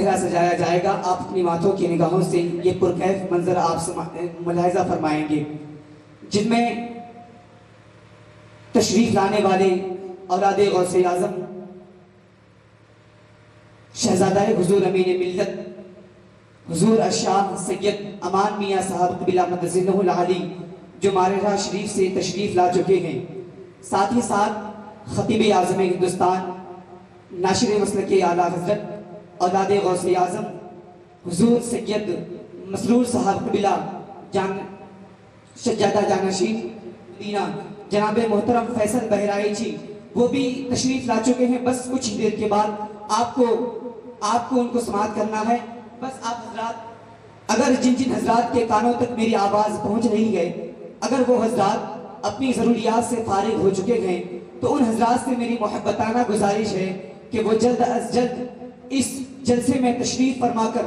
تذکرہ سجایا جائے گا. آپ اپنی ماتھوں کی نگاہوں سے یہ پرکیف منظر آپ ملاحظہ فرمائیں گے، جن میں تشریف لانے والے اولاد غوث اعظم شہزادہ حضور امین ملت حضور الشاہ سید امان میاں صاحب قبلہ مدثر العالی جو مارحہ شریف سے تشریف لا چکے ہیں، ساتھ ہی ساتھ خطیب اعظم ہندوستان ناشر مسلک اعلیٰ حضرت اولاد غوث اعظم حضور سید مسرور صاحب قبلہ سجادہ جانشین مدینہ جناب محترم فیصل بہرائچی جی، وہ بھی تشریف لا چکے ہیں. بس کچھ ہی دیر کے بعد آپ کو ان کو سماعت کرنا ہے. بس آپ حضرات، اگر جن حضرات کے کانوں تک میری آواز پہنچ نہیں ہے، اگر وہ حضرات اپنی ضروریات سے فارغ ہو چکے ہیں، تو ان حضرات سے میری محبتانہ گزارش ہے کہ وہ جلد از جلد اس جلسے میں تشریف فرما کر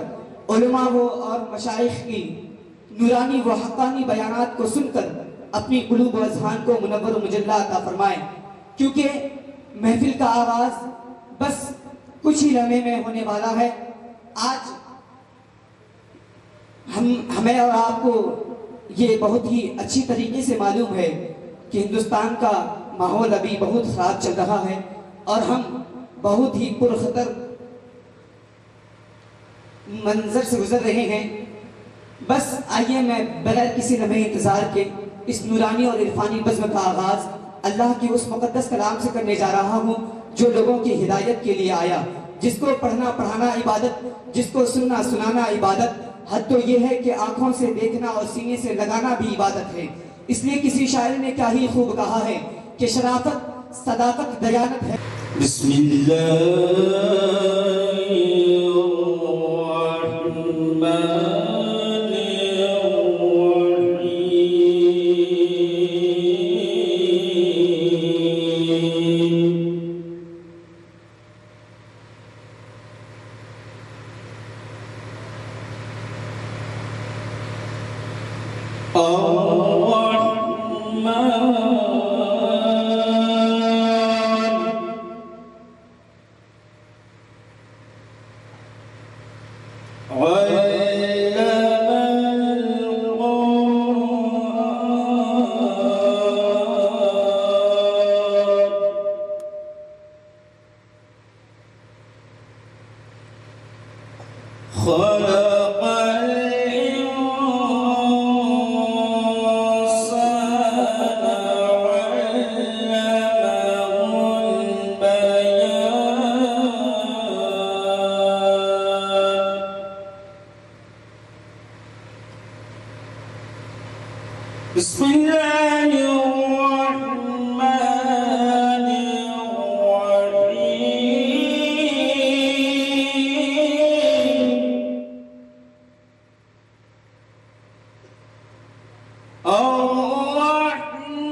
علماء اور مشائخ کی نورانی و حقانی بیانات کو سن کر اپنی قلوب و اذہان کو منور و مجلہ عطا فرمائیں، کیونکہ محفل کا آغاز بس کچھ ہی لمحے میں ہونے والا ہے. آج ہمیں اور آپ کو یہ بہت ہی اچھی طریقے سے معلوم ہے کہ ہندوستان کا ماحول ابھی بہت خراب چل رہا ہے اور ہم بہت ہی پرخطر منظر سے گزر رہے ہیں. بس آئیے میں بغیر کسی لمحے انتظار کے اس نورانی اور عرفانی بزم کا آغاز اللہ کی اس مقدس کلام سے کرنے جا رہا ہوں جو لوگوں کی ہدایت کے لیے آیا، جس کو پڑھنا پڑھانا عبادت، جس کو سننا سنانا عبادت. حد تو یہ ہے کہ آنکھوں سے دیکھنا اور سینے سے لگانا بھی عبادت ہے. اس لیے کسی شاعر نے کیا ہی خوب کہا ہے کہ شرافت صداقت دیانت ہے. بسم اللہ بسم اللہ الرحمن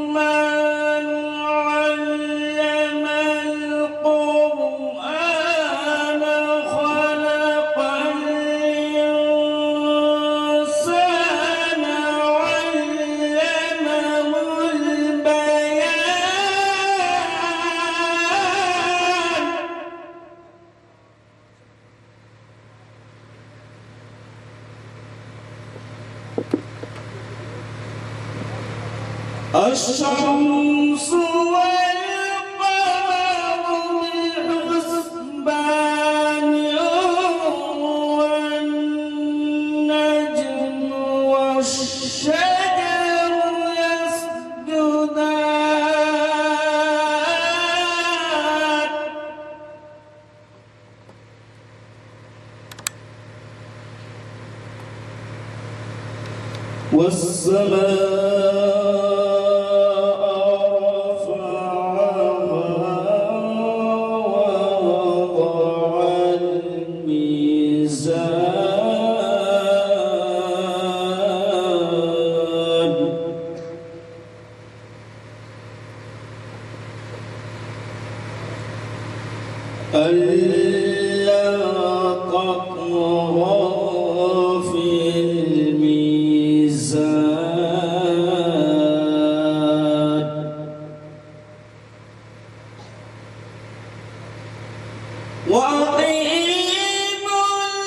الشمس والقمر بحسبان والنجم والشجر يسجدان والسماء وأقيموا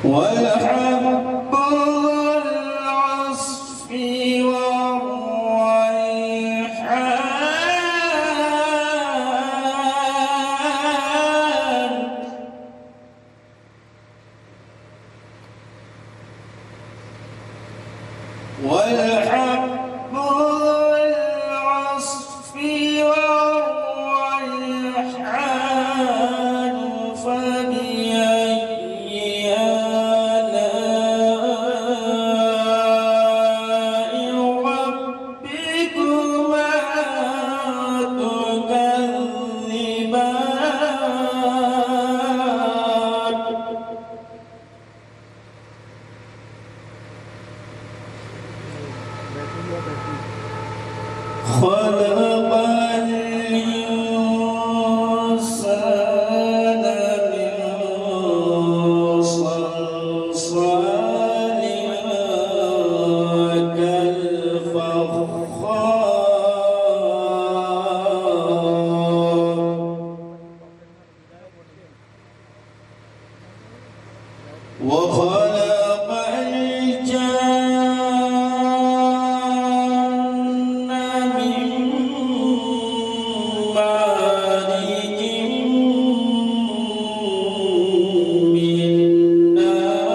والحب والعصف والريحان والحب والعصف والريحان فبأي آلاء ربكما تكذبان خلق الإنسان من صلصال كالفخار وخلق الجان من مارج من نار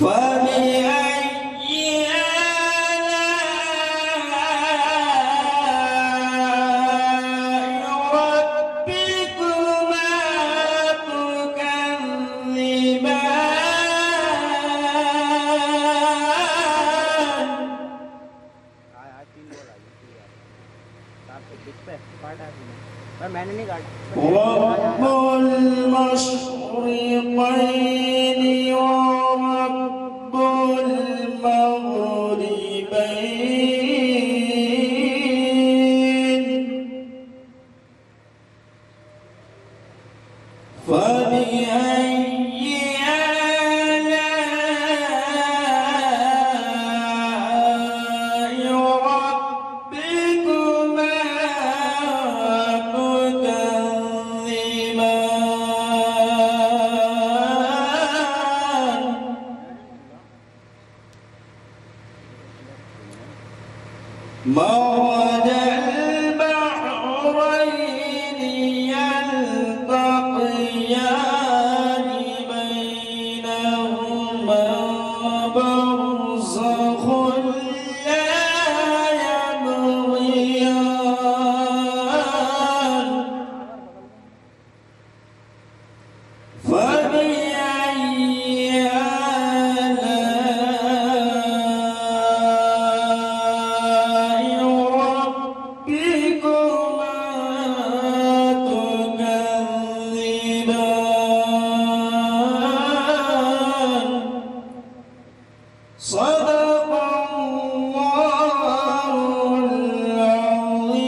فبأي آلاء ربكما تكذبان پر میں نے نہیں کاٹا رب المشرقين ورب المغربين فبأي آلاء ربكما تكذبان مرج البحرين يلتقيان بينهما برزخ لا يبغيان فبأي آلاء ربكما تكذبان صدق الله العظيم.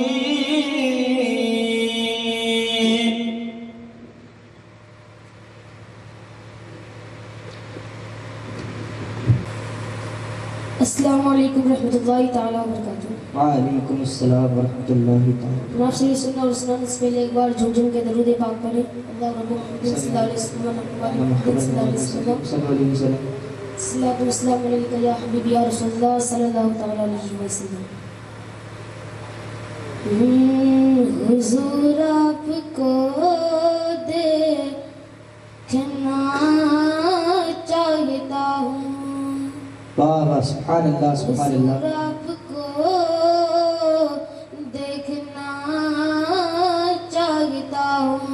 السلام علیکم ورحمۃ اللہ تعالیٰ وبرکاتہ. وعلیکم السلام ورحمۃ اللہ تعالی. ناصری سننا اور سنانے سے پہلے ایک بار جھوم جھوم کے درود پاک پڑھیں. اللہ رب العالمین صلی اللہ علیہ وسلم صلی اللہ علیہ وسلم صلاۃ والسلام علیک یا حبیبی یا رسول اللہ صلی اللہ تعالیٰ علیہ وسلم. حضور آپ کو دیکھنا چاہتا ہوں. واہ واہ سبحان اللہ سبحان اللہ. حضور آپ کو دیکھنا چاہتا ہوں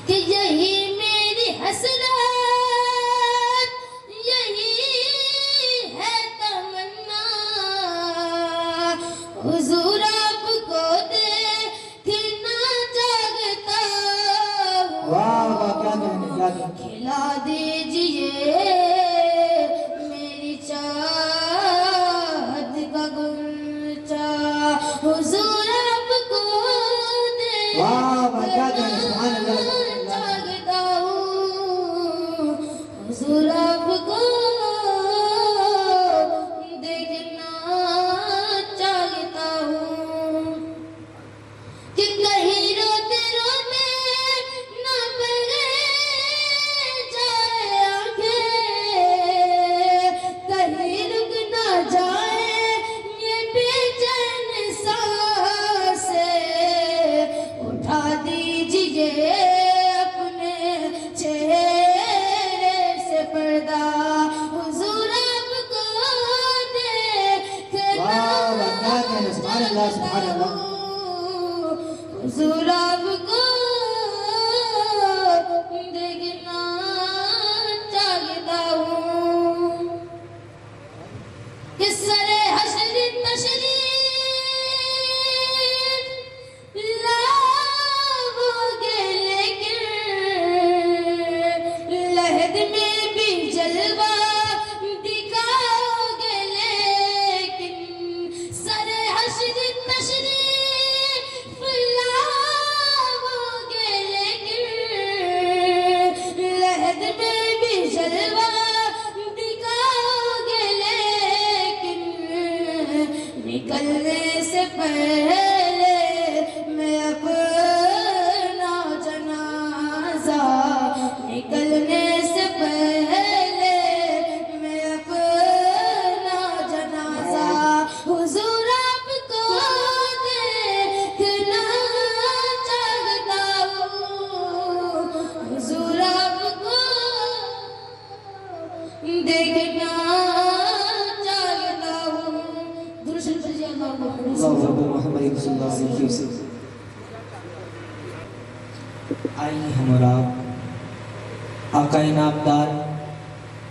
کہ یہی میری حسرت یہی ہے تمنا. حضور آپ کو دیکھنا چاہتا ہوں. واہ واہ کیا کہنے کیا کہنے. کھلا دیجئے میری چاہت کا گلچا. حضور آپ کو واہ واہ کیا کہنے سبحان اللہ سبحان اللہ. چاہتا ہوں. حضور آپ کو دیکھنا چاہتا ہوں. لحد میں بھی جلوہ دکھاؤ گے لیکن سر حشر تشریف لاؤ گے لیکن لحد میں بھی جلوہ دکھاؤ گے لیکن نکلنے سے پہلے میں اپنا جنازہ نکلنے سے پہلے میں اپنا جنازہ حضور آپ کو دیکھنا چاہتا ہوں حضور آپ کو دیکھنا چاہتا ہوں درود شریف پڑھیے اللہم اللہ رب محمد صلی اللہ علیہ وسلم. آئیے ہم اور آپ آقا نامدار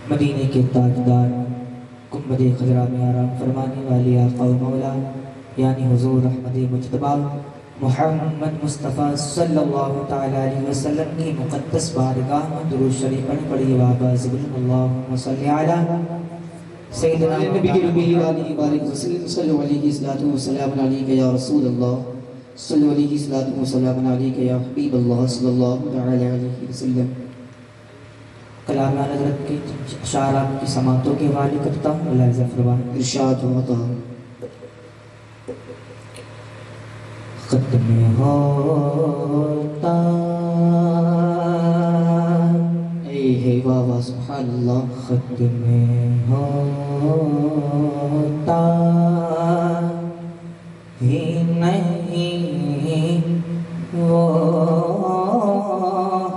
مدینے کے تاجدار گنبد خضرا میں آرام فرمانے والے آقا و مولا یعنی حضور احمد مجتبی محمد مصطفیٰ صلی اللہ تعالی علیہ وسلم کی مقدس بارگاہ میں درود شریف پڑھیے بابا زبل اللہم صلی علی سیدنا نبی نبی علیہ وآلہ وسلم صلی علیہ وسلم علیہ یا رسول اللہ صلی علیہ وسلم علیہ یا حبیب اللہ صلی اللہ تعالی علیہ وسلم. کلام حضرت کے اشعارات کی سماعتوں کے حوالے کرتا ہوں. ملاحظہ فرمائیں. ارشاد ہوتا ختم ہوتا اے واہ واہ سبحان اللہ. ختم ہوتا ہی نہیں وہ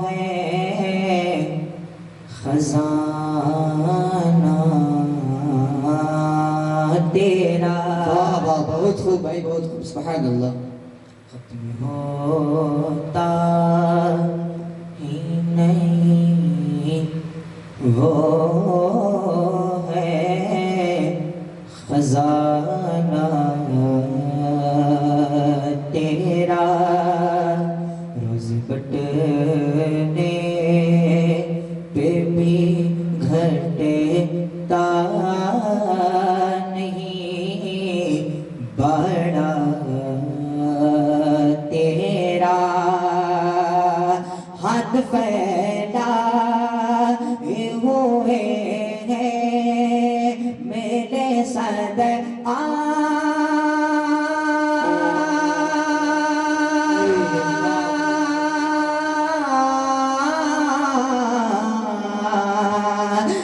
ہے خزانہ تیرا. واہ واہ بہت خوب بھائی بہت خوب سبحان اللہ. ختم ہوتا ہی نہیں وہ ہے خزانہ تیرا. روز بٹنے پہ بھی گھٹتا نہیں بڑا تیرا. ہاتھ پھیلا ہوئے ہیں میرے صدقہ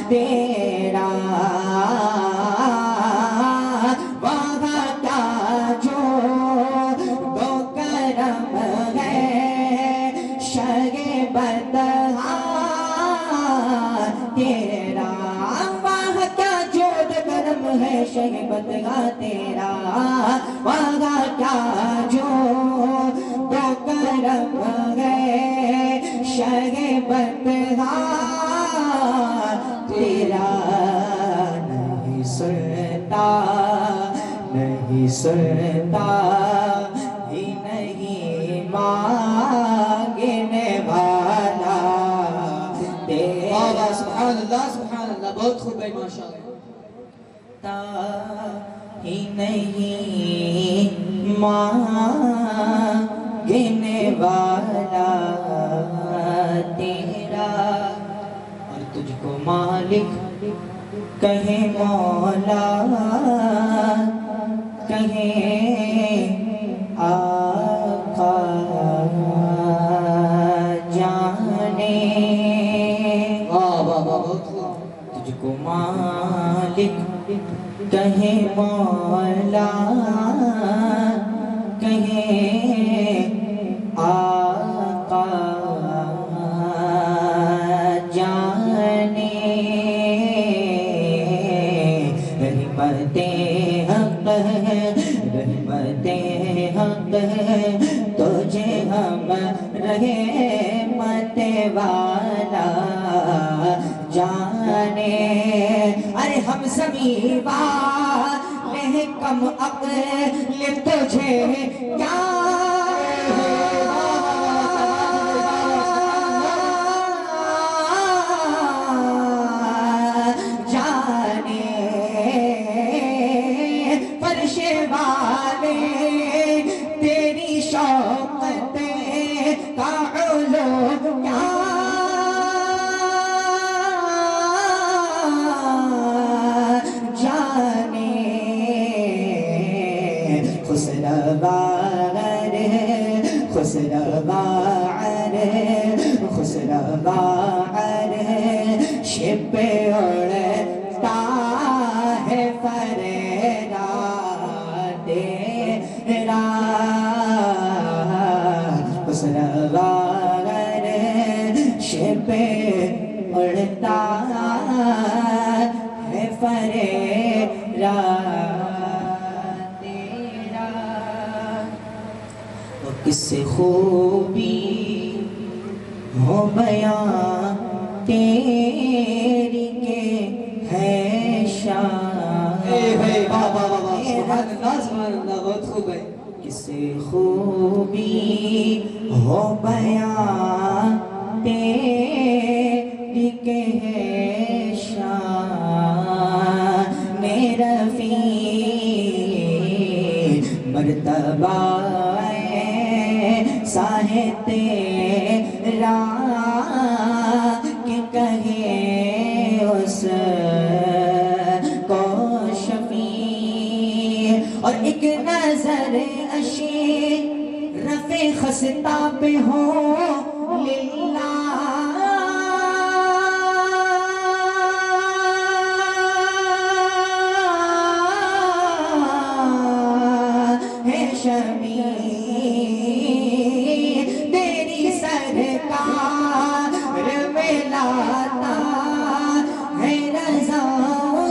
تیرا. وہاں کا جو دو کرم ہے شگ بدہا تیرا. وہاں کا جو دو کرم ہے شگ بدہا تیرا. وہاں کا جو دو کرم ہے شگ بدہا تیرا. نہیں سنتا نہیں سنتا ہی نہیں مانگنے والا تیرا. سبحان اللہ سبحان اللہ بہت خوب ہے ماشاء اللہ. ہی نہیں مانگنے والا تیرا. اور تجھ کو مالک کہے مولا کہے آقا جانے. تجھ کو مالک کہے مولا کہے آقا جانے. رحمتیں حق ہے رحمتیں حق ہے تجھے ہم رحمت والا جانے. ارے ہم زمین والے کم عقل تجھے کیا شب اڑتا ہے فریدا تیرا خسروار شب اڑتا ہے فریدا تیرا کس خوبی ہو بیان تیری کے ہے شان بہت خوب ہے کس خوبی ہو بیان تیری کے ہے شان رفیع مرتبہ ساہے تیرا کہ کہے اس کو شفیع اور ایک نظر اشرف خستہ پہ ہو للہ ہے شمیع تیری سرکار میں لاتا ہے رضا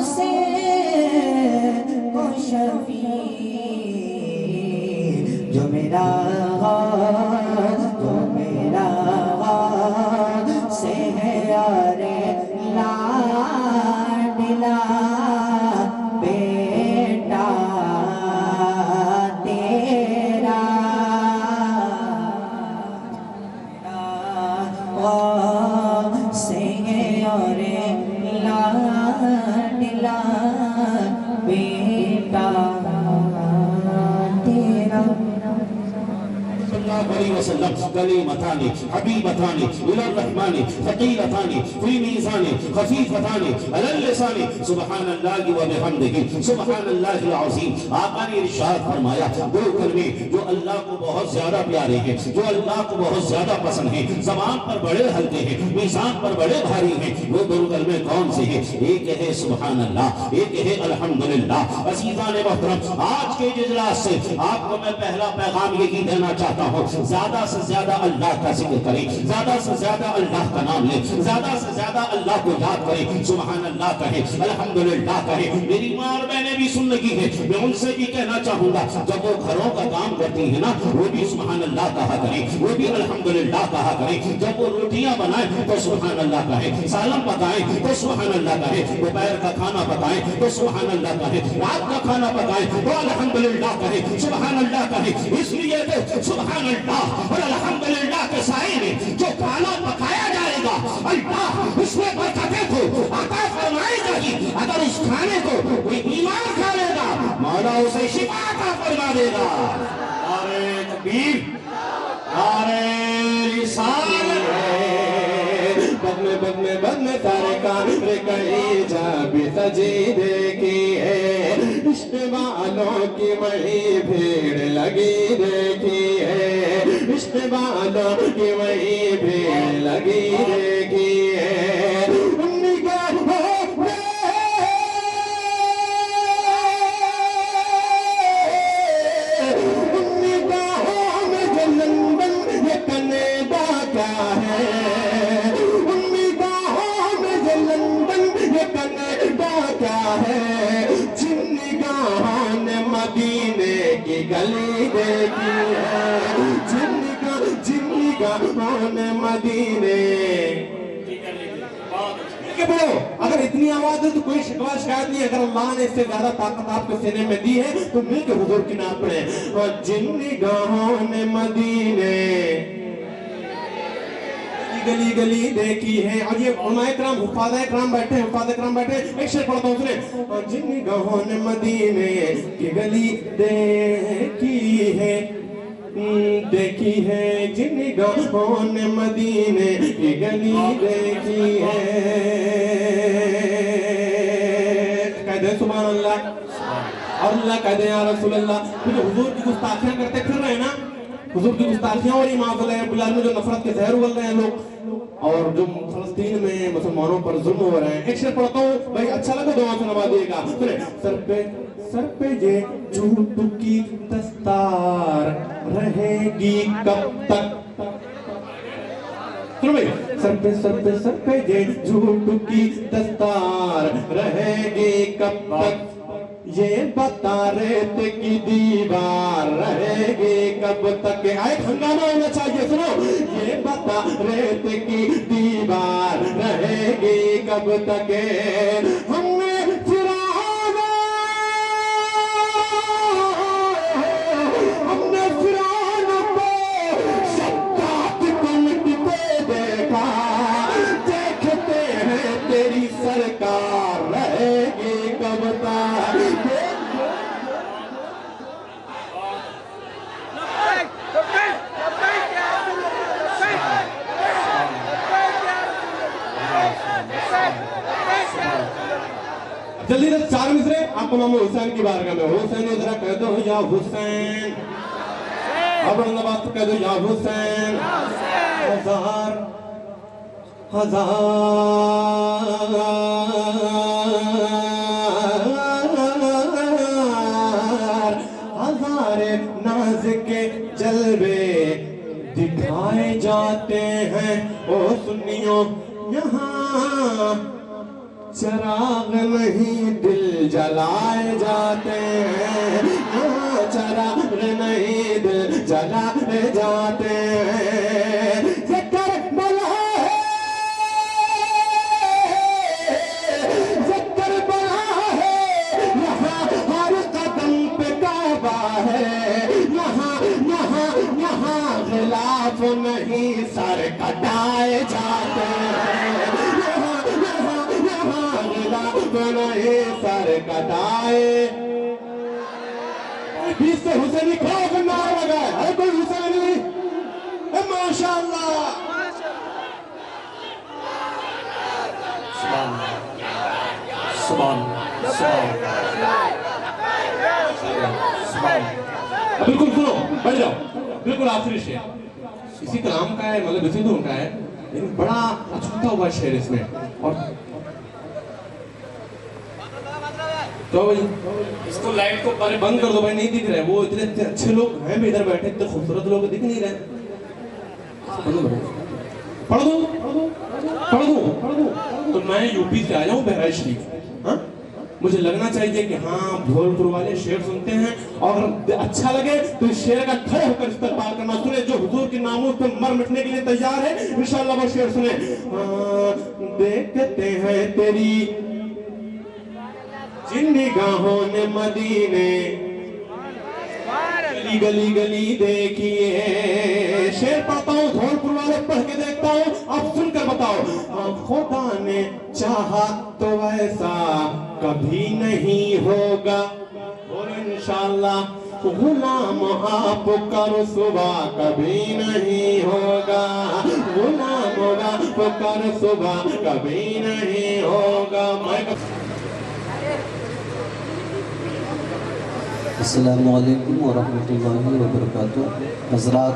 سے کو شفیع جو میرا سے ہے یار لاڈلا بیٹا تیرا سے ہے یار لاڈلا بیٹا تیرا الله عليه وسلم كلمتان حبيبتان إلى الرحمن ثقيلتان في ميزان خفيفتان على اللسان سبحان الله وبحمده سبحان الله العظيم آقا نے ارشاد فرمایا دو کلمے جو اللہ کو بہت زیادہ پیارے ہیں جو اللہ کو بہت زیادہ پسند ہیں زبان پر بڑے ہلکے ہیں میزان پر بڑے بھاری ہیں وہ دو کلمے کون سے ہیں ایک ہے سبحان اللہ ایک ہے الحمدللہ عزیزان محترم آج کے اجلاس سے آپ کو میں پہلا پیغام یہی دینا چاہتا ہوں زیادہ سے زیادہ اللہ کا ذکر کریں زیادہ سے زیادہ اللہ کا نام لیں زیادہ سے زیادہ اللہ کو یاد کریں سبحان اللہ کہیں الحمدللہ کہیں میری ماں اور بہنیں بھی سن لگی ہیں میں ان سے بھی کہنا چاہوں گا جب وہ گھروں کا کام کرتی ہیں نا وہ بھی سبحان اللہ کہا کریں وہ بھی الحمدللہ کہا کریں جب وہ روٹیاں بنائیں تو سبحان اللہ کہیں سالن پکائیں تو سبحان اللہ کہیں دوپہر کا کھانا پکائیں تو سبحان اللہ کہیں رات کا کھانا پکائیں تو الحمدللہ کہیں سبحان اللہ کہیں اس لیے کہ سبحان اللہ اور الحمدللہ کے سائے میں جو کھانا پکایا جائے گا اللہ اس میں برکتیں کو عطا فرمائے گا ہی اگر اس کھانے کو کوئی بیمار کھا لے گا مولا اسے شفا عطا فرما دے گا نعرہ تکبیر نعرہ رسالت بد میں تارے کان رے کہیں جا بھی سجیدے کی ہے عشق والوں کی وہی بھیڑ لگی دیکھی ہے عشق والوں کی وہی بھیڑ لگی دیکھی ہے گلی دیکھی ہے جن گاہوں مدینے اگر اتنی آواز ہے تو کوئی شکوہ شکایت نہیں اگر اللہ نے اس سے زیادہ طاقت آپ کے سینے میں دی ہے تو مل کے حضور کی نام پڑھیں اور جن گاہوں نے مدینے گلی گلی دیکھی ہے اور یہ علماء کرام حفاظ کرام بیٹھے ہیں ایک شعر پڑھتا ہوں سنیں اور جن گاہوں نے مدینے کی گلی دیکھی ہے جن گاہوں نے مدینے کی گلی دیکھی ہے کہہ دیں سبحان اللہ اور اللہ کہہ دیں یا رسول اللہ پھر حضور کی گستاخیاں کرتے پھر رہے نا حضور کی گستاخیاں ہو رہی معاذ اللہ رب العالمین، جو نفرت کے زہر اگل رہے ہیں لوگ، اور جو فلسطین میں مسلمانوں پر ظلم ہو رہے ہیں. ایک شعر پڑھتا ہوں بھائی، اچھا لگا دعا سے نوازیے گا. سنیں، سر پہ یہ جھوٹ کی دستار رہے گی کب تک. سنو بھائی، سر پہ یہ جھوٹ کی دستار رہے گی کب تک، یہ بتا ریت کی دیوار رہے گی کب تک. آئے ہنگامہ ہونا چاہیے. سنو، یہ بتا ریت کی دیوار رہے گی کب تک. ہم نے فرعون کو شداد کو مٹتے دیکھا، دیکھتے ہیں تیری سرکار رہے گی کب تک. جلدی سے 4 مصرے آپ امام حسین کی بارگاہ میں. حسین ذرا کہہ دو یا حسین، اب بات کہہ دو یا حسین. ہزار ناز کے جلوے دکھائے جاتے ہیں. او سنیوں، یہاں چراغ نہیں دل جلائے جاتے ہیں، یہاں چراغ نہیں دل جلائے جاتے ہیں. یہ کربلا ہے، یہ کربلا ہے، یہاں ہر قدم پہ کعبہ ہے، یہاں غلاف نہیں سر کٹائے جاتے ہیں، نہیں سر کٹائے. بیچ سے حسینی کھڑا کر نعرہ لگا ہے کوئی حسینی؟ ماشاءاللہ. بالکل سنو، بیٹھ جاؤ. بالکل آخری شعر اسی کلام کا ہے، مطلب اسی دھن کا ہے، لیکن بڑا اچھوتا ہوا شعر اس میں. اور تو بھائی اس کو لائٹ کو بند کر دو بھائی، نہیں دکھ رہے. وہ اتنے اچھے لوگ ہیں بھی ادھر بیٹھے، اتنے خوبصورت لوگ دکھ نہیں رہے. پڑھ دوں تو میں یو پی سے آیا ہوں بہرائچ شریف. ہاں مجھے لگنا چاہیے کہ ہاں دھول پور والے شعر سنتے ہیں، اور اچھا لگے تو اس شعر کا کھڑے ہو کر استقبال کرنا. سنیں، جو حضور کی ناموس پہ مر مٹنے کے لیے تیار ہے انشاءاللہ وہ شعر سنیں. دیکھتے ہیں تیری جن نگاہوں نے مدینے گلی گلی دیکھیے. شعر پڑھتا ہوں، دھول پور والے پڑھ کے دیکھتا ہوں، آپ سن کر بتاؤ. خدا نے چاہا تو ایسا کبھی نہیں ہوگا، اور انشاءاللہ غلام آپ کا رسوا کبھی نہیں ہوگا، غلام آپ کا رسوا کبھی نہیں ہوگا. السلام علیکم ورحمۃ اللہ وبرکاتہ. حضرات،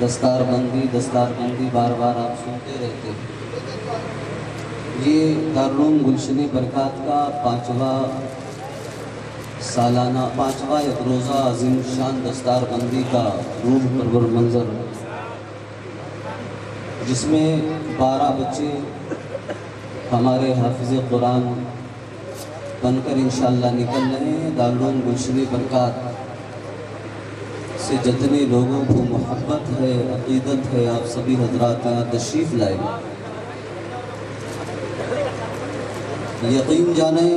دستار بندی بار بار آپ سنتے رہتے ہیں. یہ دارالعلوم گلشن برکات کا 5واں ایک روزہ عظیم شان دستار بندی کا روح پرور منظر، جس میں 12 بچے ہمارے حافظ قرآن بن کر انشاءاللہ نکل رہے ہیں. دارالعلوم گلشن برکات سے جتنے لوگوں کو محبت ہے، عقیدت ہے، آپ سبھی حضرات یہاں تشریف لائے. یقین جانیں،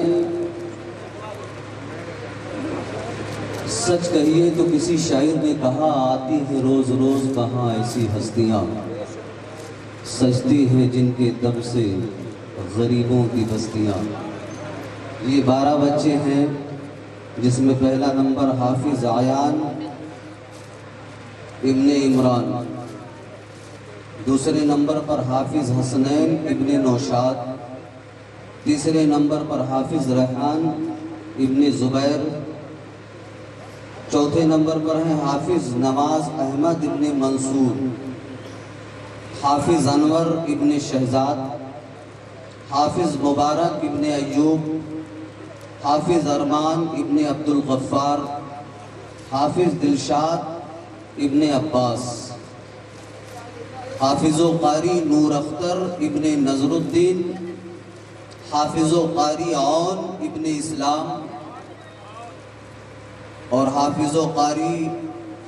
سچ کہیے تو کسی شاعر نے کہا، آتی ہے روز روز کہاں ایسی ہستیاں، سجتی ہیں جن کے دم سے غریبوں کی بستیاں. یہ 12 بچے ہیں، جس میں پہلا نمبر حافظ عیان ابن عمران، دوسرے نمبر پر حافظ حسنین ابن نوشاد، تیسرے نمبر پر حافظ ریحان ابن زبیر، چوتھے نمبر پر ہیں حافظ نواز احمد ابن منصور، حافظ انور ابن شہزاد، حافظ مبارک ابن ایوب، حافظ ارمان ابن عبد الغفار، حافظ دلشاد ابن عباس، حافظ و قاری نور اختر ابن نظر الدین، حافظ و قاری عون ابن اسلام، اور حافظ و قاری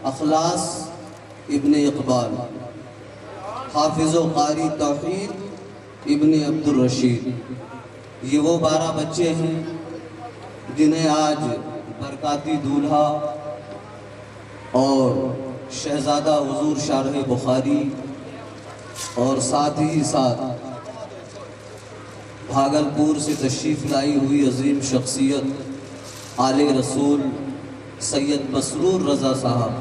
اخلاص ابن اقبال، حافظ و قاری توحید ابن عبد الرشید۔ یہ وہ 12 بچے ہیں جنہیں آج برکاتی دولہا اور شہزادہ حضور شارح بخاری اور ساتھ ہی ساتھ بھاگلپور سے تشریف لائی ہوئی عظیم شخصیت آل رسول سید مسرور رضا صاحب،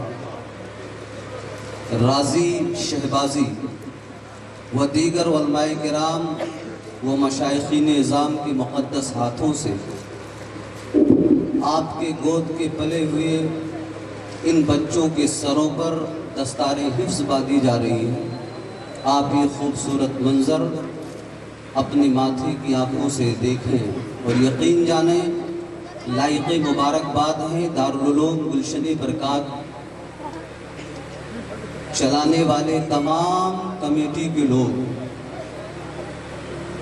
راضی شہبازی و دیگر علماء کرام و مشائخین اعظام کے مقدس ہاتھوں سے آپ کے گود کے پلے ہوئے ان بچوں کے سروں پر دستار حفظ باندھی جا رہی ہے۔ آپ یہ خوبصورت منظر اپنی ماتھے کی آنکھوں سے دیکھیں اور یقین جانیں لائق مبارکباد ہے دارالعلوم گلشن برکات چلانے والے تمام کمیٹی کے لوگ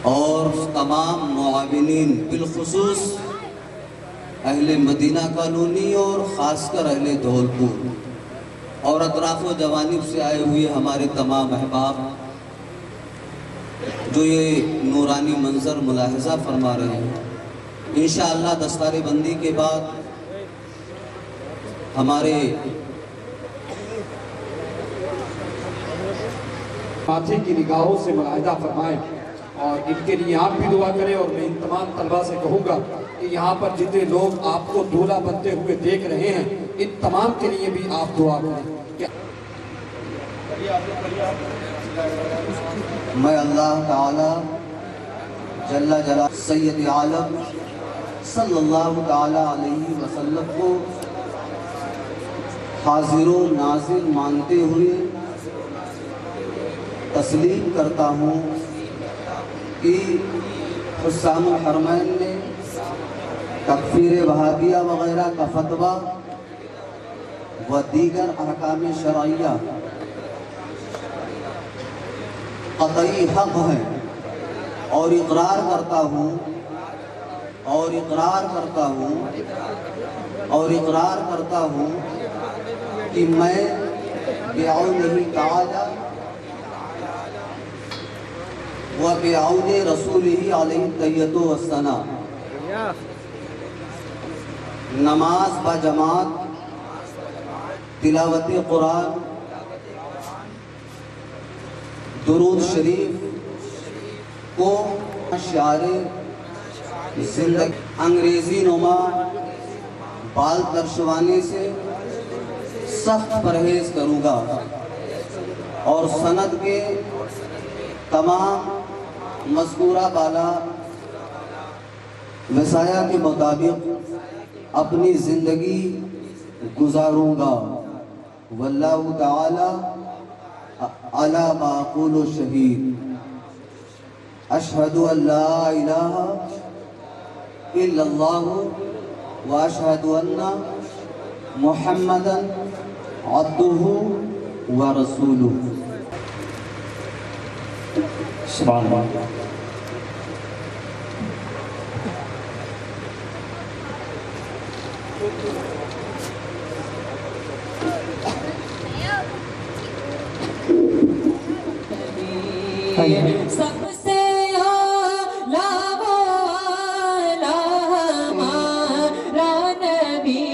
اور تمام معاونین، بالخصوص اہل مدینہ کالونی اور خاص کر اہل دھولپور اور اطراف و جوانب سے آئے ہوئے ہمارے تمام احباب جو یہ نورانی منظر ملاحظہ فرما رہے ہیں۔ انشاءاللہ دستار بندی کے بعد ہمارے ماتھے کی نگاہوں سے ملاحظہ فرمائیں اور ان کے لیے آپ بھی دعا کریں، اور میں ان تمام طلبہ سے کہوں گا کہ یہاں پر جتنے لوگ آپ کو دولہا بنتے ہوئے دیکھ رہے ہیں ان تمام کے لیے بھی آپ دعا کریں۔ میں اللہ تعالی جل جلالہ سید عالم صلی اللہ تعالی علیہ وسلم کو حاضر و ناظر مانتے ہوئے تسلیم کرتا ہوں کہ حسام الحرمین نے تکفیر وہابیہ وغیرہ کا فتویٰ و دیگر احکام شرعیہ قطعی حق ہے، اور اقرار کرتا ہوں کہ میں بعونہ تعالی و بعون رسولہ علیہ التحیۃ والثناء نماز با جماعت، تلاوت قرآن، درود شریف کو شعار زندگی انگریزی نما بال ترشوانے سے سخت پرہیز کروں گا، اور سند کے تمام مذکورہ بالا وصایا کے مطابق اپنی زندگی گزاروں گا۔ واللہ تعالی علی ما اقول شہید۔ اشہد ان لا الہ الا اللہ و اشہد ان محمدا عبدہ و رسولہ۔ سبحان اللہ۔ سب سے اعلیٰ وہ اعلیٰ ہمارا نبی،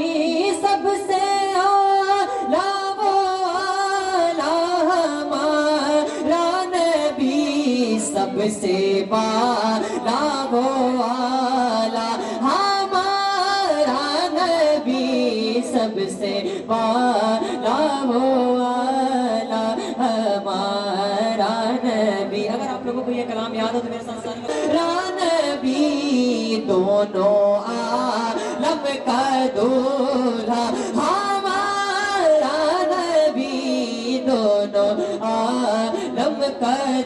سب سے اعلیٰ وہ اعلیٰ ہمارا نبی، سب سے بالا وہ اعلیٰ ہمارا نبی، سب سے بالا وہ اعلیٰ ہمارا نبی۔ اگر آپ لوگوں کو یہ کلام یاد ہو تو میرے ساتھ نبی دونوں عالم کا دولہا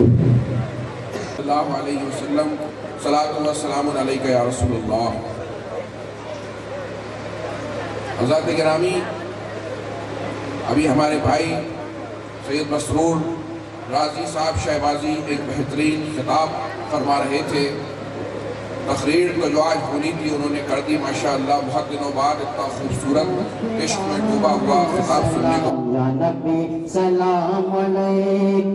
اللہ علیہ وسلم صلاۃ و سلام علیکہ یا رسول اللہ۔ حضرات گرامی، ابھی ہمارے بھائی سید مسرور رازی صاحب شہبازی ایک بہترین خطاب فرما رہے تھے۔ تقریر تو جو آج ہونی تھی انہوں نے کر دی ماشاءاللہ۔ بہت دنوں بعد اتنا خوبصورت عشق میں ڈوبا ہوا خطاب سننے کو۔ یا نبی سلام علیک،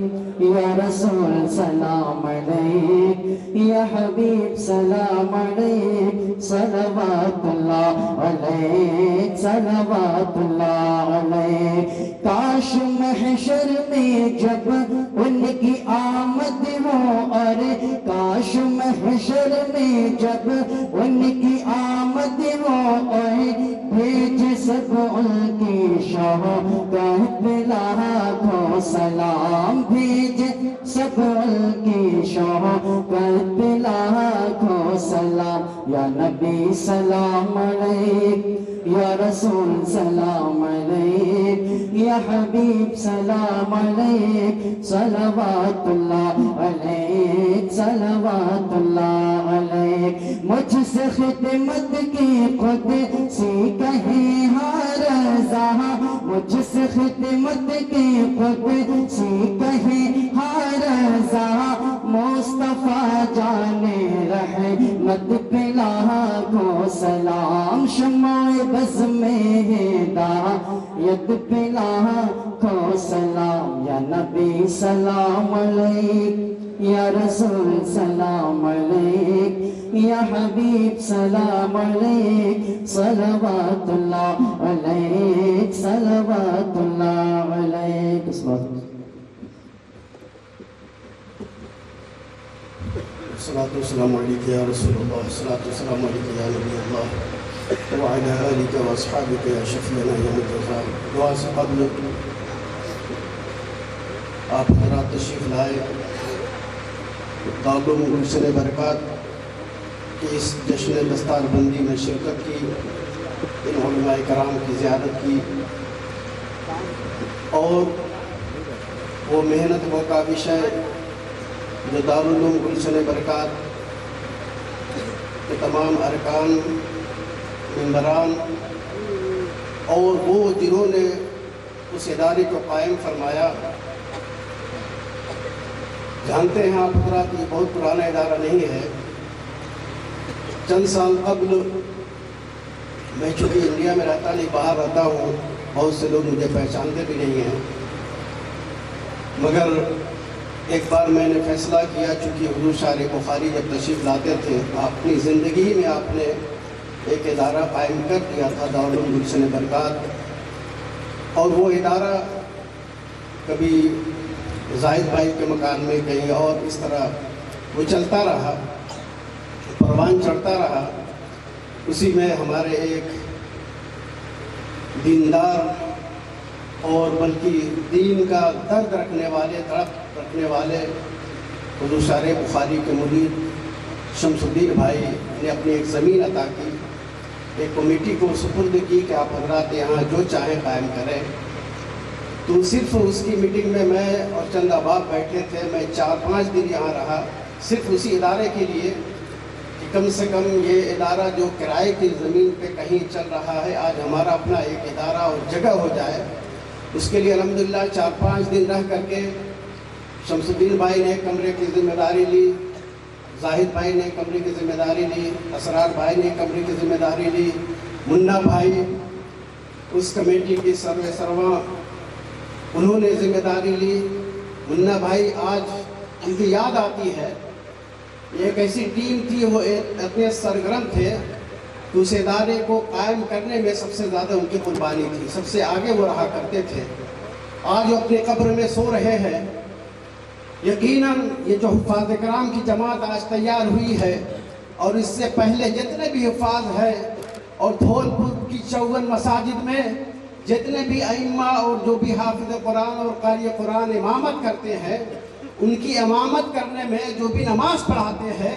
یا رسول سلام علیک، یا حبیب سلام علیک، صلوات اللہ علیک، صلوات اللہ علیک۔ کاش محشر میں جب ان کی آمد ہو، اور کاش محشر میں جب ان کی آمد ہو، اور بھیج سب ان کی شوقت لاکھوں سلام، بھیج سب ان کی شوقت لاکھوں سلام۔ یا نبی سلام علیک، یا رسول سلام علیک، یا حبیب سلام علیک، صلوات اللہ علیک، صلوات اللہ علیک۔ مجھ سے خدمت کی خود سی کہیں ہر رضا، مجھ سے خدمت کی خود سی کہیں ہر رضا، مصطفیٰ جانے رحمت پہ لاکھوں سلام، شمع بز میں ہدایت پہ لاکھوں سلام۔ یا نبی سلام علیک، یا رسول سلام علیک، یا حبیب سلام علیک، صلوات اللہ علیک، صلوات اللہ علیک۔ الصلاة والسلام علیکہ یا رسول اللہ، الصلاة والسلام علیکہ یا نبی اللہ، وعلی آلک و اصحابک یا شفیعنا یوم الجزا۔ دعا سے قبل آپ حضرات تشریف لائے دارالعلوم گلشن برکات کی اس جشن دستار بندی میں شرکت کی، ان علماء کرام کی زیارت کی، اور وہ محنت و کاوش ہے جو دارالعلوم گلشن برکات کے تمام ارکان، ممبران اور وہ جنہوں نے اس ادارے کو قائم فرمایا، جانتے ہیں آپ حضرات یہ بہت پرانا ادارہ نہیں ہے۔ چند سال قبل میں چونکہ انڈیا میں رہتا نہیں، باہر رہتا ہوں، بہت سے لوگ مجھے پہچانتے بھی نہیں ہیں، مگر ایک بار میں نے فیصلہ کیا، چونکہ حضور شارع بخاری جب تشریف لاتے تھے، اپنی زندگی میں آپ نے ایک ادارہ قائم کر دیا تھا دارالعلوم گلشن برکات، اور وہ ادارہ کبھی زاہد بھائی کے مکان میں کہیں اور اس طرح وہ چلتا رہا، پروان چڑھتا رہا۔ اسی میں ہمارے ایک دیندار اور بلکہ دین کا درد رکھنے والے، تڑپ رکھنے والے حضور شارع بخاری کے مرید شمس الدین بھائی نے اپنی ایک زمین عطا کی، ایک کمیٹی کو سپرد کی کہ آپ حضرات یہاں جو چاہیں قائم کریں۔ تو صرف اس کی میٹنگ میں اور چند احباب بیٹھے تھے، میں 4-5 دن یہاں رہا، صرف اسی ادارے کے لیے کہ کم سے کم یہ ادارہ جو کرائے کی زمین پہ کہیں چل رہا ہے، آج ہمارا اپنا ایک ادارہ اور جگہ ہو جائے۔ اس کے لیے الحمدللہ 4-5 دن رہ کر کے شمس الدین بھائی نے کمرے کی ذمہ داری لی، زاہد بھائی نے کمرے کی ذمہ داری لی، اسرار بھائی نے کمرے کی ذمہ داری لی، منا بھائی اس کمیٹی کی سرواں انہوں نے ذمہ داری لی۔ منا بھائی آج ان کی یاد آتی ہے، ایک ایسی ٹیم تھی، وہ اتنے سرگرم تھے کہ اس ادارے کو قائم کرنے میں سب سے زیادہ ان کی قربانی تھی، سب سے آگے وہ رہا کرتے تھے۔ آج وہ اپنے قبر میں سو رہے ہیں۔ یقیناً یہ جو حفاظ کرام کی جماعت آج تیار ہوئی ہے، اور اس سے پہلے جتنے بھی حفاظ ہیں اور دھول پور کی 54 مساجد میں جتنے بھی ائمہ اور جو بھی حافظ قرآن اور قاری قرآن امامت کرتے ہیں، ان کی امامت کرنے میں جو بھی نماز پڑھاتے ہیں،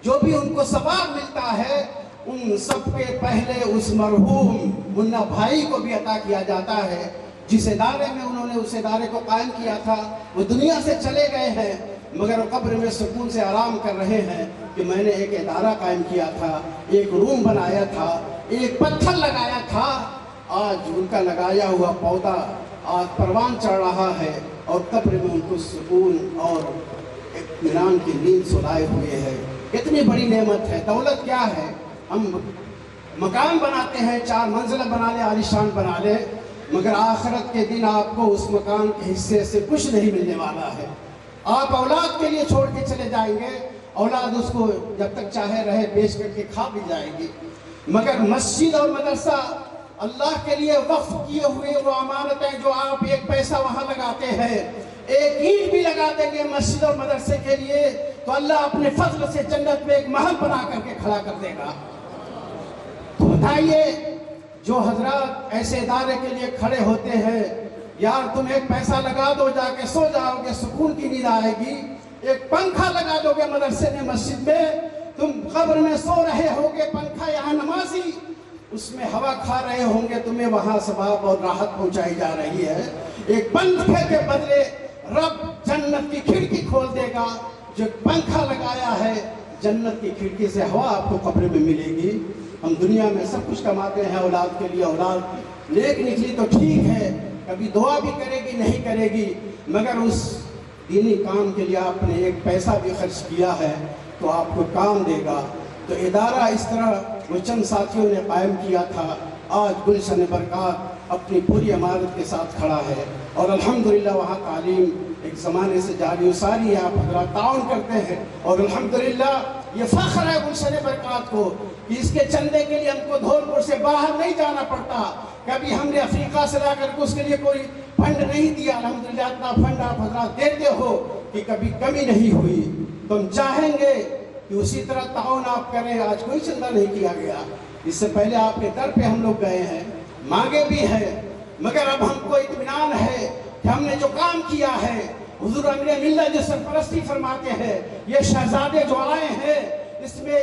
جو بھی ان کو ثواب ملتا ہے، ان سب کے پہلے اس مرحوم منا بھائی کو بھی عطا کیا جاتا ہے۔ جس ادارے میں انہوں نے اس ادارے کو قائم کیا تھا، وہ دنیا سے چلے گئے ہیں، مگر وہ قبر میں سکون سے آرام کر رہے ہیں کہ میں نے ایک ادارہ قائم کیا تھا، ایک روم بنایا تھا، ایک پتھر لگایا تھا، آج ان کا لگایا ہوا پودا آج پروان چڑھ رہا ہے اور قبر میں ان کو سکون اور اطمینان کی نیند سلائے ہوئے ہے۔ کتنی بڑی نعمت ہے۔ دولت کیا ہے؟ ہم مکان بناتے ہیں، 4 منزلہ بنا لے، عالیشان بنا لے، مگر آخرت کے دن آپ کو اس مکان کے حصے سے کچھ نہیں ملنے والا ہے۔ آپ اولاد کے لیے چھوڑ کے چلے جائیں گے، اولاد اس کو جب تک چاہے رہے بیچ کر کے کھا بھی جائے گی، مگر مسجد اور مدرسہ اللہ کے لیے وقف کیے ہوئے وہ امانتیں جو آپ 1 پیسہ وہاں لگاتے ہیں، 1 اینٹ بھی لگا دیں گے مسجد اور مدرسے کے لیے تو اللہ اپنے فضل سے جنت میں ایک محل بنا کر کے کھڑا کر دے گا۔ تو بتائیے جو حضرات ایسے ادارے کے لیے کھڑے ہوتے ہیں، یار تم 1 پیسہ لگا دو، جا کے سو جاؤ گے، سکون کی نیند آئے گی، 1 پنکھا لگا دو گے مدرسے میں مسجد میں، تم قبر میں سو رہے ہوگے، پنکھا یہاں نمازی اس میں ہوا کھا رہے ہوں گے، تمہیں وہاں ثواب اور راحت پہنچائی جا رہی ہے۔ 1 پنکھے کے بدلے رب جنت کی کھڑکی کھول دے گا، جو پنکھا لگایا ہے جنت کی کھڑکی سے ہوا آپ کو قبر میں ملے گی۔ ہم دنیا میں سب کچھ کماتے ہیں اولاد کے لیے، اولاد نیک نکلی تو ٹھیک ہے، کبھی دعا بھی کرے گی نہیں کرے گی، مگر اس دینی کام کے لیے آپ نے 1 پیسہ بھی خرچ کیا ہے تو آپ کو کام دے گا۔ تو ادارہ اس طرح وہ چند ساتھیوں نے قائم کیا تھا، آج گلشن برکات اپنی پوری عمارت کے ساتھ کھڑا ہے اور الحمدللہ وہاں تعلیم ایک زمانے سے جاری و ساری ہے، آپ حضرات تعاون کرتے ہیں اور الحمدللہ یہ فخر ہے گلشن برکات کو کہ اس کے چندے کے لیے ہم کو دھولپور سے باہر نہیں جانا پڑتا، کبھی ہم نے افریقہ سے لا کر کے اس کے لیے کوئی فنڈ نہیں دیا، الحمدللہ اتنا فنڈ آپ حضرات دیتے ہو کہ کبھی کمی نہیں ہوئی۔ تو ہم چاہیں گے کہ اسی طرح تعاون آپ کریں۔ آج کوئی چندہ نہیں کیا گیا، اس سے پہلے آپ کے در پہ ہم لوگ گئے ہیں، مانگے بھی ہیں، مگر اب ہم کو اطمینان ہے کہ ہم نے جو کام کیا ہے، حضور امیر ملت جو سرپرستی فرماتے ہیں، یہ شہزادے جو آئے ہیں اس میں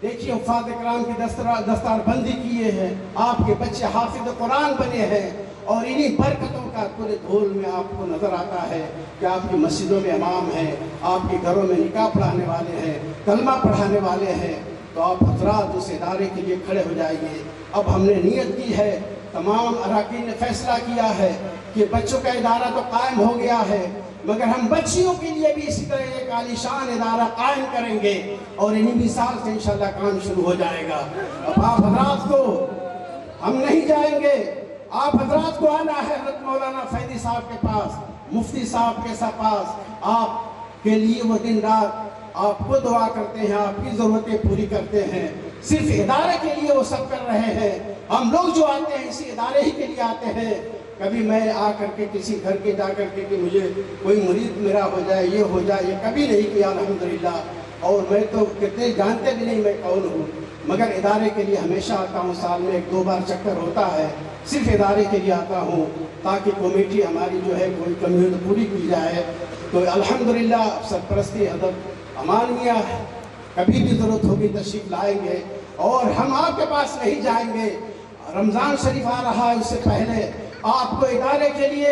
دیکھیے حفاظ کرام کی دستار بندی کیے ہیں، آپ کے بچے حافظ قرآن بنے ہیں اور انہی برکتوں کا پورے دھول میں آپ کو نظر آتا ہے کہ آپ کی مسجدوں میں امام ہیں، آپ کے گھروں میں نکاح پڑھانے والے ہیں، کلمہ پڑھانے والے ہیں، تو آپ حضرات اس ادارے کے لیے کھڑے ہو جائیں گے۔ اب ہم نے نیت کی ہے، تمام اراکین نے فیصلہ کیا ہے کہ بچوں کا ادارہ تو قائم ہو گیا ہے، مگر ہم بچیوں کے لیے بھی اسی طرح ایک عالیشان ادارہ قائم کریں گے اور انہی مثال سے انشاءاللہ کام شروع ہو جائے گا۔ اب آپ حضرات کو ہم نہیں جائیں گے، آپ حضرات کو آنا ہے حضرت مولانا فیضی صاحب کے پاس، مفتی صاحب کے پاس، آپ کے لیے وہ دن رات آپ کو دعا کرتے ہیں، آپ کی ضرورتیں پوری کرتے ہیں، صرف ادارے کے لیے وہ سب کر رہے ہیں۔ ہم لوگ جو آتے ہیں اسی ادارے ہی کے لیے آتے ہیں۔ کبھی میں آ کر کے کسی گھر کے جا کر کے کہ مجھے کوئی مرید میرا ہو جائے، یہ ہو جائے، یہ کبھی نہیں کیا الحمدللہ، اور میں تو کتنے جانتے بھی نہیں میں کون ہوں، مگر ادارے کے لیے ہمیشہ آتا ہوں، سال میں 1-2 بار چکر ہوتا ہے، صرف ادارے کے لیے آتا ہوں تاکہ کمیٹی ہماری جو ہے کوئی کمی تو پوری کی جائے۔ تو الحمدللہ سرپرستی حضرت امان میاں کبھی بھی ضرورت ہوگی تشریف لائیں گے، اور ہم آپ کے پاس نہیں جائیں گے۔ رمضان شریف آ رہا ہے، اس سے پہلے آپ کو ادارے کے لیے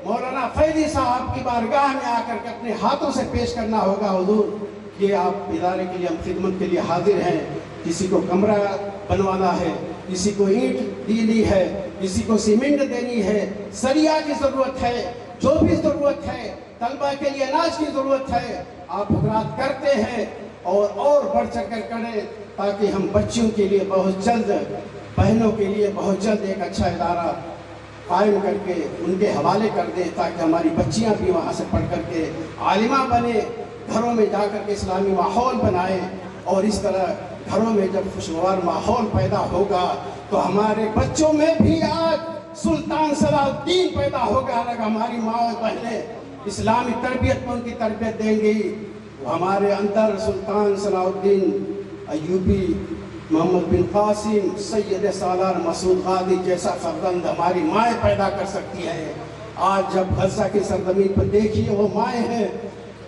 مولانا فیضی صاحب کی بارگاہ میں آ کر کے اپنے ہاتھوں سے پیش کرنا ہوگا، حضور یہ آپ ادارے کے لیے ہم خدمت کے لیے حاضر ہیں، کسی کو کمرہ بنوانا ہے، کسی کو اینٹ دینی ہے، کسی کو سیمنٹ دینی ہے، سریا کی ضرورت ہے، جو بھی ضرورت ہے، طلبہ کے لیے اناج کی ضرورت ہے، آپ حضرات کرتے ہیں اور بڑھ چڑھ کر کریں تاکہ ہم بچوں کے لیے بہت جلد، بہنوں کے لیے بہت جلد ایک اچھا ادارہ قائم کر کے ان کے حوالے کر دیں تاکہ ہماری بچیاں بھی وہاں سے پڑھ کر کے عالمہ بنے، گھروں میں جا کر کے اسلامی ماحول بنائیں، اور اس طرح گھروں میں جب خوشگوار ماحول پیدا ہوگا تو ہمارے بچوں میں بھی آج سلطان صلاح الدین پیدا ہوگا۔ اگر ہماری ماں بہنیں اسلامی تربیت میں ان کی تربیت دیں گی، ہمارے اندر سلطان صلاح الدین ایوبی، محمد بن قاسم، سید سالار مسعود غازی جیسا فرزند ہماری مائیں پیدا کر سکتی ہیں۔ آج جب غزہ کی سرزمین پر دیکھیے وہ مائیں ہیں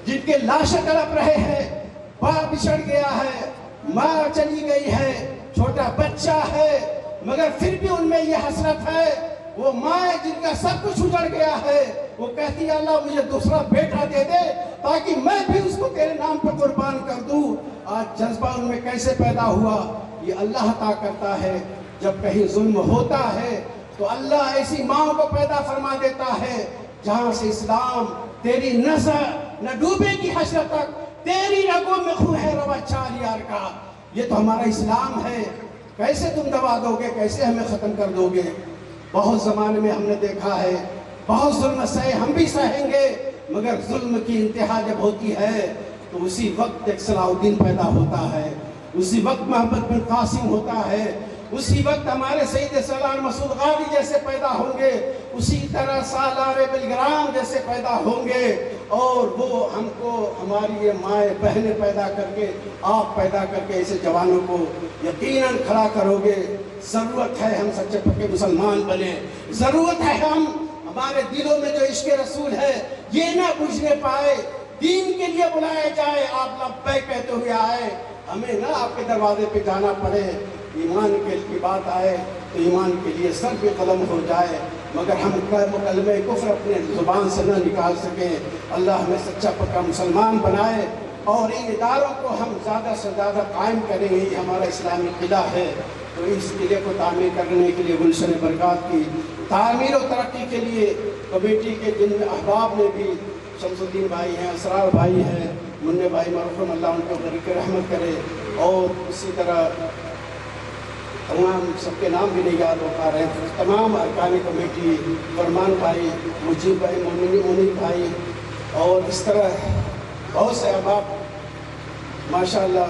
جن کے لاشیں تڑپ رہے ہیں، باپ بچھڑ گیا ہے، ماں چلی گئی ہے، چھوٹا بچہ ہے، مگر پھر بھی ان میں یہ حسرت ہے وہ ماں جن کا سب کچھ اجڑ گیا ہے، وہ کہتی ہے اللہ مجھے دوسرا بیٹا دے دے تاکہ میں بھی اس کو تیرے نام پر قربان کر دوں۔ آج جذبہ ان میں کیسے پیدا ہوا؟ یہ اللہ عطا کرتا ہے۔ جب کہیں ظلم ہوتا ہے تو اللہ ایسی ماں کو پیدا فرما دیتا ہے جہاں سے اسلام تیری نظر نہ ڈوبے گی حشر تک، تیری رگوں میں خون ہے روا 4 یار کا۔ یہ تو ہمارا اسلام ہے، کیسے تم دبا دو گے، کیسے ہمیں ختم کر دو گے؟ بہت زمانے میں ہم نے دیکھا ہے بہت ظلم سہے، ہم بھی سہیں گے، مگر ظلم کی انتہا جب ہوتی ہے تو اسی وقت ایک صلاح الدین پیدا ہوتا ہے، اسی وقت محمد بن قاسم ہوتا ہے، اسی وقت ہمارے سید سالار مسعود غازی جیسے پیدا ہوں گے، اسی طرح سالار بلگرام جیسے پیدا ہوں گے، اور وہ ہم کو ہماری یہ مائیں بہنیں پیدا کر کے، آپ پیدا کر کے ایسے جوانوں کو یقیناً کھڑا کرو گے۔ ضرورت ہے ہم سچے پکے مسلمان بنے، ضرورت ہے ہمارے دلوں میں جو عشق رسول ہے یہ نہ بجھنے پائے، دین کے لیے بلائے جائے، آپ لبیک کہتے ہوئے آئے، ہمیں نہ آپ کے دروازے پہ جانا پڑے، ایمان کی بات آئے تو ایمان کے لیے سر پہ قلم ہو جائے، مگر ہم کلمہ کفر اپنے زبان سے نہ نکال سکیں۔ اللہ ہمیں سچا پکا مسلمان بنائے، اور ان اداروں کو ہم زیادہ سے زیادہ قائم کریں، یہ ہمارا اسلامی قلعہ ہے، تو اس قلعے کو تعمیر کرنے کے لیے گلشن برکات کی تعمیر و ترقی کے لیے کمیٹی کے جن احباب نے بھی، شمس الدین بھائی ہیں، اسرار بھائی ہیں، منع بھائی مرحوم اللہ ان کو غریق رحمت کرے، اور اسی طرح تمام سب کے نام بھی نہیں یاد ہو پا رہے ہیں، تمام ارکان کمیٹی، فرمان بھائی، مجیب بھائی، منیر بھائی، اور اس طرح بہت سے احباب ماشاءاللہ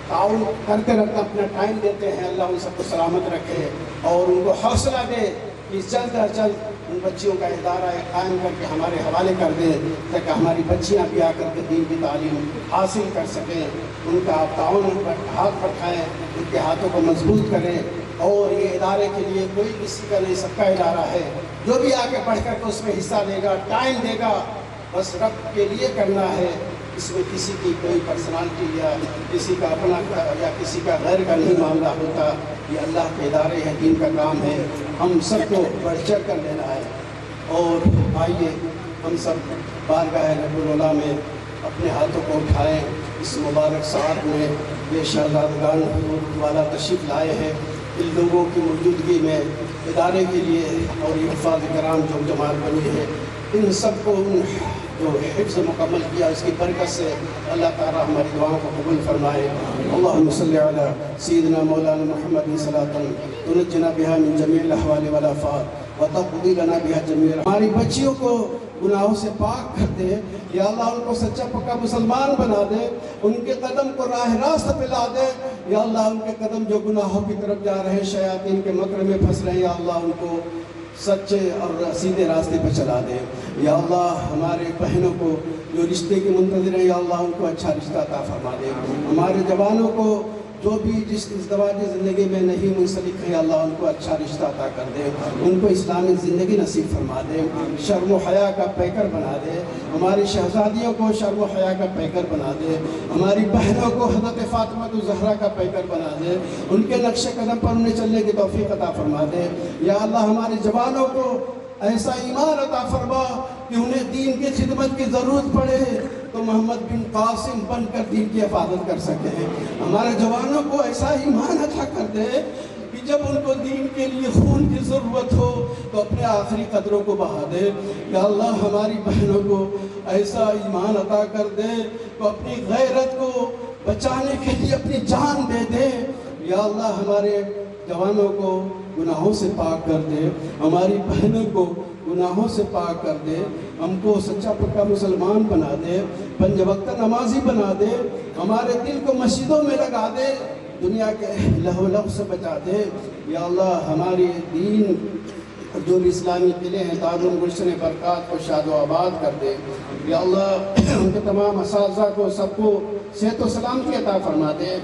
تعاون کرتے رکھتے اپنا ٹائم دیتے ہیں۔ اللہ ان سب کو سلامت رکھے اور ان کو حوصلہ دے کہ جلد از جلد ان بچیوں کا ادارہ قائم کر کے ہمارے حوالے کر دے، تاکہ ہماری بچیاں بھی آ کر کے دین کی تعلیم حاصل کر سکیں۔ ان کا آپ تعاون ہاتھ بٹھائیں، ان کے ہاتھوں کو مضبوط کریں، اور یہ ادارے کے لیے کوئی کسی کا نہیں، سب کا ادارہ ہے، جو بھی آگے بڑھ کر کے اس میں حصہ لے گا، ٹائم دے گا، بس رب کے لیے کرنا ہے، اس میں کسی کی کوئی پرسنالٹی یا کسی کا اپنا یا کسی کا غیر کا نہیں معاملہ ہوتا، یہ اللہ کے ادارے ہیں، دین کا کام ہے، ہم سب کو بڑھ چڑھ کر لینا ہے۔ اور آئیے ہم سب بارگاہ رب العلا میں اپنے ہاتھوں کو اٹھائیں، اس مبارک ساعت میں یہ شہزادگان والا تشریف لائے ہیں، ان لوگوں کی موجودگی میں ادارے کے لیے، اور یہ حفاظ کرام جو جماعت بنی ہے، ان سب کو جو حفظ مکمل کیا اس کی برکت سے اللہ تعالیٰ ہماری دعاؤں کو قبول فرمائے۔ اللہم صلی علی سیدنا مولانا محمد صلاۃ تنجنا بها من جمیع الاحوال والآفات وتقضی لنا بها جمیع، ہماری بچیوں کو گناہوں سے پاک کر دے، یا اللہ ان کو سچا پکا مسلمان بنا دے، ان کے قدم کو راہ راست پہ لا دے، یا اللہ ان کے قدم جو گناہوں کی طرف جا رہے ہیں، شیاطین کے مکر میں پھنس رہے ہیں، یا اللہ ان کو سچے اور سیدھے راستے پہ چلا دے۔ یا اللہ ہمارے بہنوں کو جو رشتے کے منتظر ہیں، یا اللہ ان کو اچھا رشتہ عطا فرما دے، ہمارے جوانوں کو جو بھی جس ازدواجی زندگی میں نہیں منسلک ہے، اللہ ان کو اچھا رشتہ عطا کر دے، ان کو اسلامی زندگی نصیب فرما دے، شرم و حیا کا پیکر بنا دے، ہماری شہزادیوں کو شرم و حیا کا پیکر بنا دے، ہماری بہنوں کو حضرت فاطمہ الزہرا کا پیکر بنا دے، ان کے نقش قدم پر انہیں چلنے کی توفیق عطا فرما دے۔ یا اللہ ہمارے جوانوں کو ایسا ایمان عطا فرما کہ انہیں دین کی خدمت کی ضرورت پڑے تو محمد بن قاسم بن کر دین کی حفاظت کر سکیں۔ ہمارے جوانوں کو ایسا ایمان عطا کر دے کہ جب ان کو دین کے لیے خون کی ضرورت ہو تو اپنے آخری قطروں کو بہا دے۔ یا اللہ ہماری بہنوں کو ایسا ایمان عطا کر دے تو اپنی غیرت کو بچانے کے لیے اپنی جان دے دے۔ یا اللہ ہمارے جوانوں کو گناہوں سے پاک کر دے، ہماری بہنوں کو گناہوں سے پاک کر دے، ہم کو سچا پکا مسلمان بنا دے، 5 وقت نمازی بنا دے، ہمارے دل کو مسجدوں میں لگا دے، دنیا کے لہو لہو سے بچا دے۔ یا اللہ ہماری دین جو اسلامی قلعے ہیں دارالعلوم گلشن برکات کو شاد و آباد کر دے۔ یا اللہ ان کے تمام اساتذہ کو سب کو صحت و سلامتی عطا فرما دے۔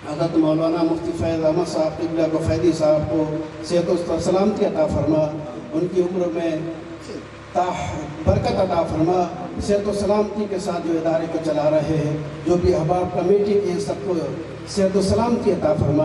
حضرت مولانا مفتی فیض احمد صاحب قبلہ گفیدی صاحب کو صحت و سلامتی عطا فرما، ان کی عمر میں برکت عطا فرما، صحت و سلامتی کے ساتھ جو ادارے کو چلا رہے ہیں، جو بھی احباب کمیٹی کے سب کو صحت و سلامتی عطا فرما۔